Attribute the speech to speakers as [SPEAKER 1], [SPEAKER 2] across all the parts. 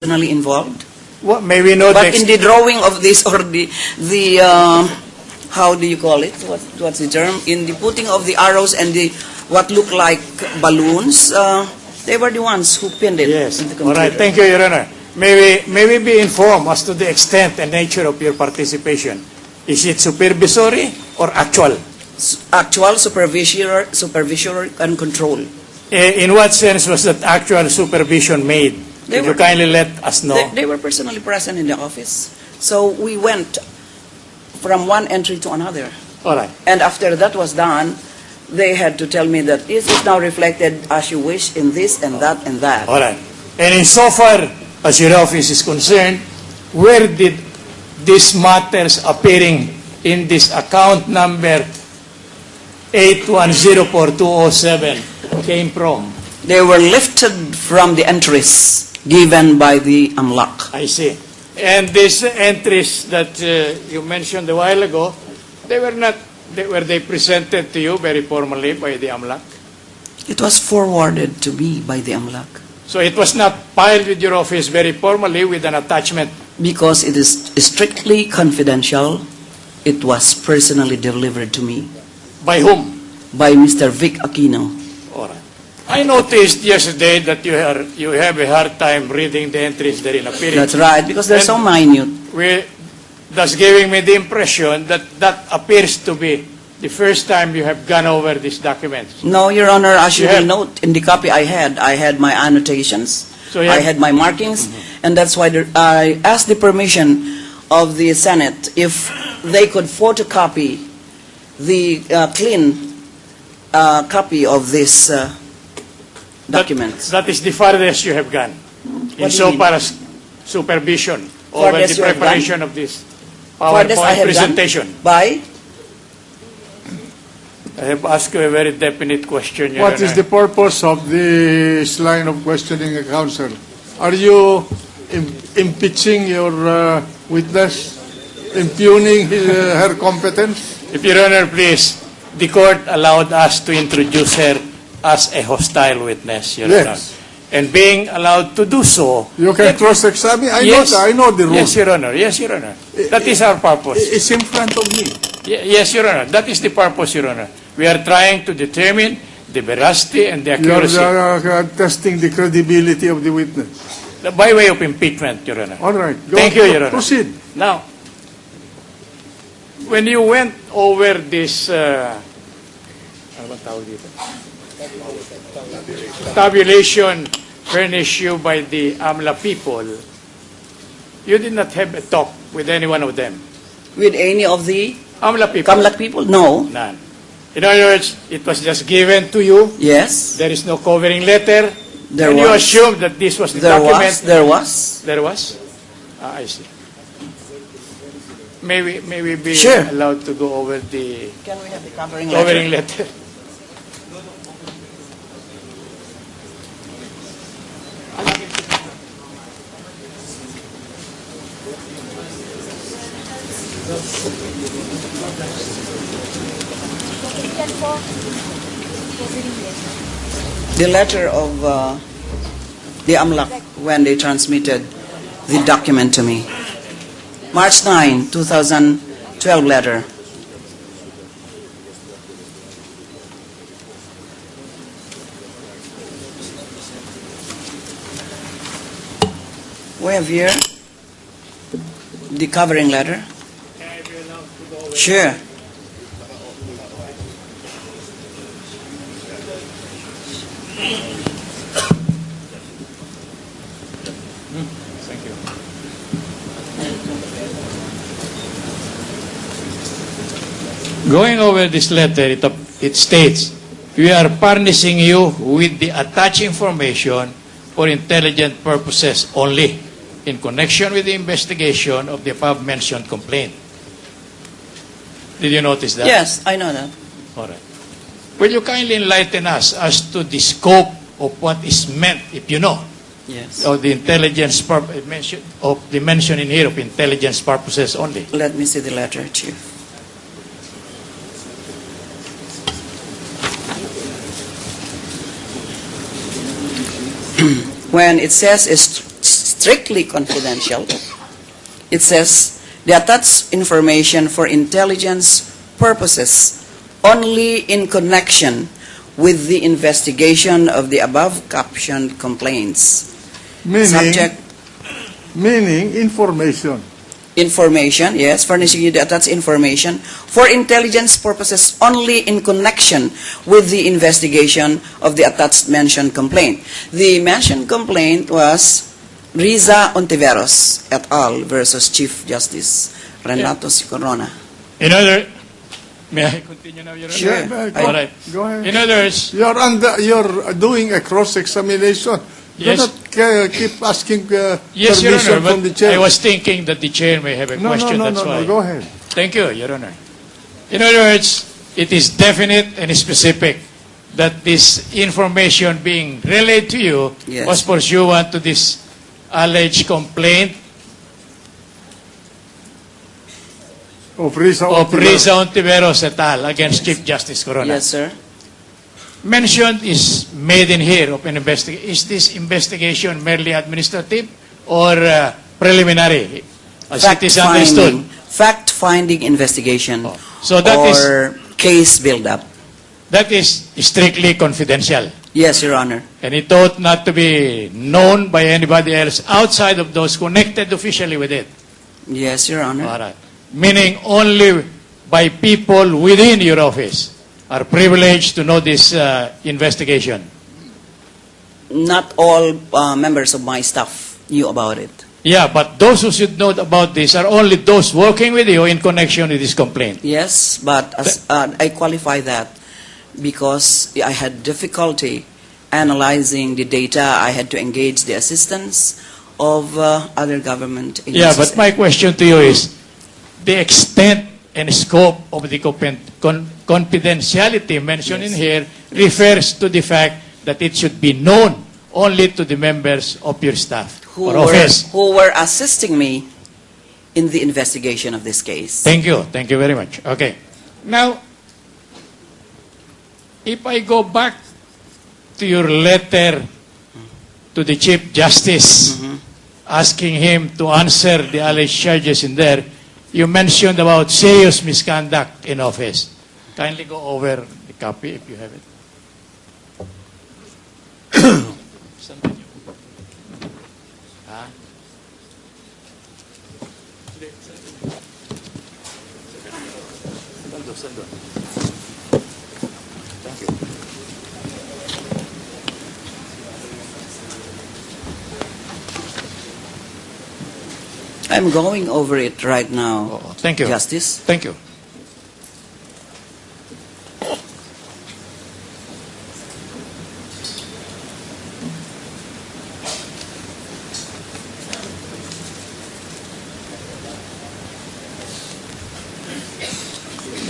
[SPEAKER 1] personally involved.
[SPEAKER 2] What, may we know
[SPEAKER 1] But in the drawing of this, or the how do you call it? What's the term? In the putting of the arrows and the what look like balloons, they were the ones who pinned it.
[SPEAKER 2] Yes.
[SPEAKER 1] In the
[SPEAKER 2] All
[SPEAKER 1] computer.
[SPEAKER 2] right. Thank you, Your Honor. May we be informed as to the extent and nature of your participation? Is it supervisory or actual?
[SPEAKER 1] Actual supervisory and control.
[SPEAKER 2] In what sense was that actual supervision made? Could you kindly let us know?
[SPEAKER 1] They were personally present in the office. So we went from one entry to another.
[SPEAKER 2] All right.
[SPEAKER 1] And after that was done, they had to tell me that this is now reflected as you wish in this and that and that.
[SPEAKER 2] All right. And insofar as your office is concerned, where did these matters appearing in this account number 8104207 came from?
[SPEAKER 1] They were lifted from the entries given by the AMLAC.
[SPEAKER 2] I see. And these entries that you mentioned a while ago, were they presented to you very formally by the AMLAC?
[SPEAKER 1] It was forwarded to me by the AMLAC.
[SPEAKER 2] So it was not filed with your office very formally with an attachment?
[SPEAKER 1] Because it is strictly confidential, it was personally delivered to me.
[SPEAKER 2] By whom?
[SPEAKER 1] By Mr. Vic Aquino.
[SPEAKER 2] All right. I noticed yesterday that you have a hard time reading the entries therein appearing.
[SPEAKER 1] That's right, because they're so minute.
[SPEAKER 2] Thus giving me the impression that that appears to be the first time you have gone over these documents.
[SPEAKER 1] No, Your Honor, as you will note, in the copy I had my annotations,
[SPEAKER 2] So
[SPEAKER 1] I had my markings, and that's why I asked the permission of the Senate if they could photocopy the clean copy of this documents.
[SPEAKER 2] That is the farthest you have gone. Insofar as supervision over the
[SPEAKER 1] Farthest you have
[SPEAKER 2] preparation of this
[SPEAKER 1] Farthest I
[SPEAKER 2] PowerPoint
[SPEAKER 1] have
[SPEAKER 2] presentation.
[SPEAKER 1] done by
[SPEAKER 2] I have asked you a very definite question, Your
[SPEAKER 3] What
[SPEAKER 2] Honor.
[SPEAKER 3] is the purpose of this line of questioning, Counsel? Are you impeaching your witness, impugning her competence?
[SPEAKER 2] If Your Honor, please, the court allowed us to introduce her as a hostile witness, Your Honor.
[SPEAKER 3] Yes.
[SPEAKER 2] And being allowed to do so...
[SPEAKER 3] You can cross-examine. I know the rule.
[SPEAKER 2] Yes, Your Honor. Yes, Your Honor. That is our purpose.
[SPEAKER 3] It's in front of me.
[SPEAKER 2] Yes, Your Honor. That is the purpose, Your Honor. We are trying to determine the veracity and the accuracy.
[SPEAKER 3] You are testing the credibility of the witness.
[SPEAKER 2] By way of impeachment, Your Honor.
[SPEAKER 3] All right.
[SPEAKER 2] Thank you, Your Honor.
[SPEAKER 3] Proceed.
[SPEAKER 2] Now, when you went over this tabulation furnished you by the AMLA people, you did not have a talk with any one of them.
[SPEAKER 1] with any of the
[SPEAKER 2] AMLA people?
[SPEAKER 1] Kamlak people? No.
[SPEAKER 2] None. In other words, it was just given to you.
[SPEAKER 1] Yes.
[SPEAKER 2] There is no covering letter.
[SPEAKER 1] There
[SPEAKER 2] and
[SPEAKER 1] was.
[SPEAKER 2] you assumed that this was the
[SPEAKER 1] There
[SPEAKER 2] document.
[SPEAKER 1] was. There was.
[SPEAKER 2] There was? I see. May we be
[SPEAKER 1] Sure.
[SPEAKER 2] allowed to go over the
[SPEAKER 1] Can we have the covering letter?
[SPEAKER 2] covering letter?
[SPEAKER 1] The letter of the AMLAC when they transmitted the document to me. March 9, 2012 letter. We have here the covering letter. Sure.
[SPEAKER 2] Thank you. Going over this letter, it states, we are furnishing you with the attached information for intelligent purposes only in connection with the investigation of the above-mentioned complaint. Did you notice that?
[SPEAKER 1] Yes, I know that.
[SPEAKER 2] All right. Will you kindly enlighten us as to the scope of what is meant, if you know,
[SPEAKER 1] Yes.
[SPEAKER 2] of the intelligence of the mention in here of intelligence purposes only?
[SPEAKER 1] Let me see the letter, Chief. When it says strictly confidential. It says, the attached information for intelligence purposes only in connection with the investigation of the above captioned complaints. Subject
[SPEAKER 3] Meaning information.
[SPEAKER 1] information, yes, furnishing you the attached information for intelligence purposes only in connection with the investigation of the attached mentioned complaint. The mentioned complaint was Riza Ontiveros et al. Versus Chief Justice Renato Corona.
[SPEAKER 2] In other, may I continue now, Your Honor?
[SPEAKER 1] Sure.
[SPEAKER 2] All right.
[SPEAKER 3] Go ahead.
[SPEAKER 2] In other words,
[SPEAKER 3] You're doing a cross-examination.
[SPEAKER 2] Yes.
[SPEAKER 3] Do not keep asking
[SPEAKER 2] yes, Your
[SPEAKER 3] permission
[SPEAKER 2] Honor,
[SPEAKER 3] from
[SPEAKER 2] but
[SPEAKER 3] the chair.
[SPEAKER 2] I was thinking that the chair may have a question. That's why.
[SPEAKER 3] No. Go ahead.
[SPEAKER 2] Thank you, Your Honor. In other words, it is definite and specific that this information being relayed to you
[SPEAKER 1] Yes.
[SPEAKER 2] was pursuant to this alleged complaint
[SPEAKER 3] Of Riza
[SPEAKER 2] of
[SPEAKER 3] Ontiveros.
[SPEAKER 2] Riza Ontiveros et al. Against Chief Justice Corona.
[SPEAKER 1] Yes, sir.
[SPEAKER 2] Mentioned is made in here of an investigation. Is this investigation merely administrative or preliminary? As it is understood.
[SPEAKER 1] Fact-finding investigation
[SPEAKER 2] Oh. So that is
[SPEAKER 1] or case build-up.
[SPEAKER 2] that is strictly confidential.
[SPEAKER 1] Yes, Your Honor.
[SPEAKER 2] And it ought not to be known by anybody else outside of those connected officially with it.
[SPEAKER 1] Yes, Your Honor.
[SPEAKER 2] All right. Meaning only by people within your office are privileged to know this investigation.
[SPEAKER 1] Not all members of my staff knew about it.
[SPEAKER 2] Yeah, but those who should know about this are only those working with you in connection with this complaint.
[SPEAKER 1] Yes, but as, I qualify that because I had difficulty analyzing the data. I had to engage the assistance of other government agencies.
[SPEAKER 2] Yeah, but my question to you is, the extent and scope of the confidentiality mentioned in
[SPEAKER 1] Yes.
[SPEAKER 2] here refers to the fact that it should be known only to the members of your staff or office.
[SPEAKER 1] who were assisting me in the investigation of this case.
[SPEAKER 2] Thank you. Thank you very much. Okay. Now, if I go back to your letter to the Chief Justice asking him to answer the alleged charges in there, you mentioned about serious misconduct in office. Kindly go over the copy if you have it. Sandali niyo. Ha? Hindi, sandali. Sando. Thank you.
[SPEAKER 1] I'm going over it right now,
[SPEAKER 2] Oh, thank you.
[SPEAKER 1] Justice.
[SPEAKER 2] Thank you.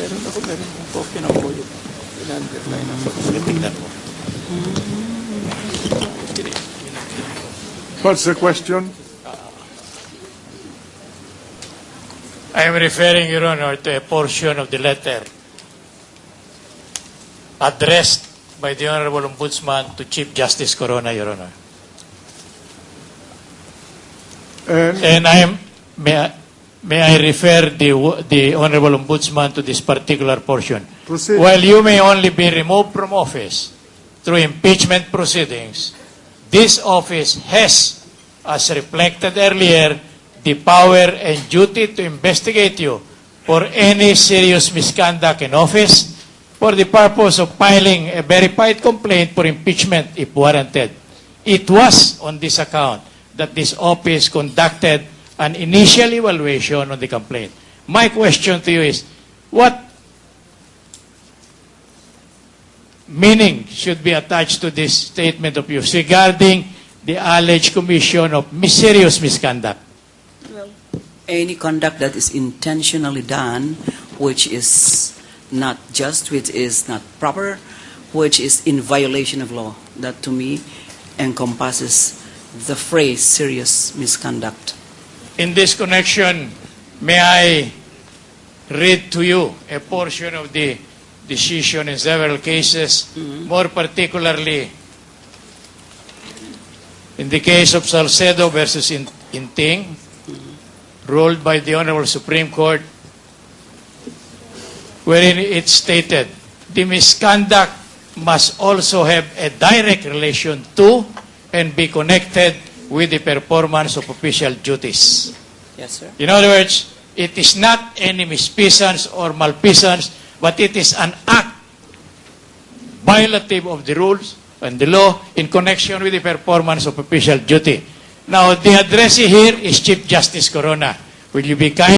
[SPEAKER 2] Meron akong copy ng po yung in-underline ako. Tingnan mo.
[SPEAKER 3] What's the question?
[SPEAKER 2] I am referring, Your Honor, to a portion of the letter addressed by the Honorable Ombudsman to Chief Justice Corona, Your Honor. And may I refer the Honorable Ombudsman to this particular portion.
[SPEAKER 3] Proceed.
[SPEAKER 2] While you may only be removed from office through impeachment proceedings, this office has, as reflected earlier, the power and duty to investigate you for any serious misconduct in office for the purpose of filing a verified complaint for impeachment if warranted. It was on this account that this office conducted an initial evaluation on the complaint. My question to you is, what meaning should be attached to this statement of yours regarding the alleged commission of serious misconduct?
[SPEAKER 1] Any conduct that is intentionally done, which is not just, which is not proper, which is in violation of law, that to me encompasses the phrase serious misconduct.
[SPEAKER 2] In this connection, may I read to you a portion of the decision in several cases, more particularly In the case of Salcedo versus Inting, ruled by the Honorable Supreme Court, wherein it stated, the misconduct must also have a direct relation to and be connected with the performance of official duties.
[SPEAKER 1] Yes, sir.
[SPEAKER 2] In other words, it is not any misfeasance or malfeasance, but it is an act violative of the rules and the law in connection with the performance of official duty. Now, the addressee here is Chief Justice Corona. Will you be kind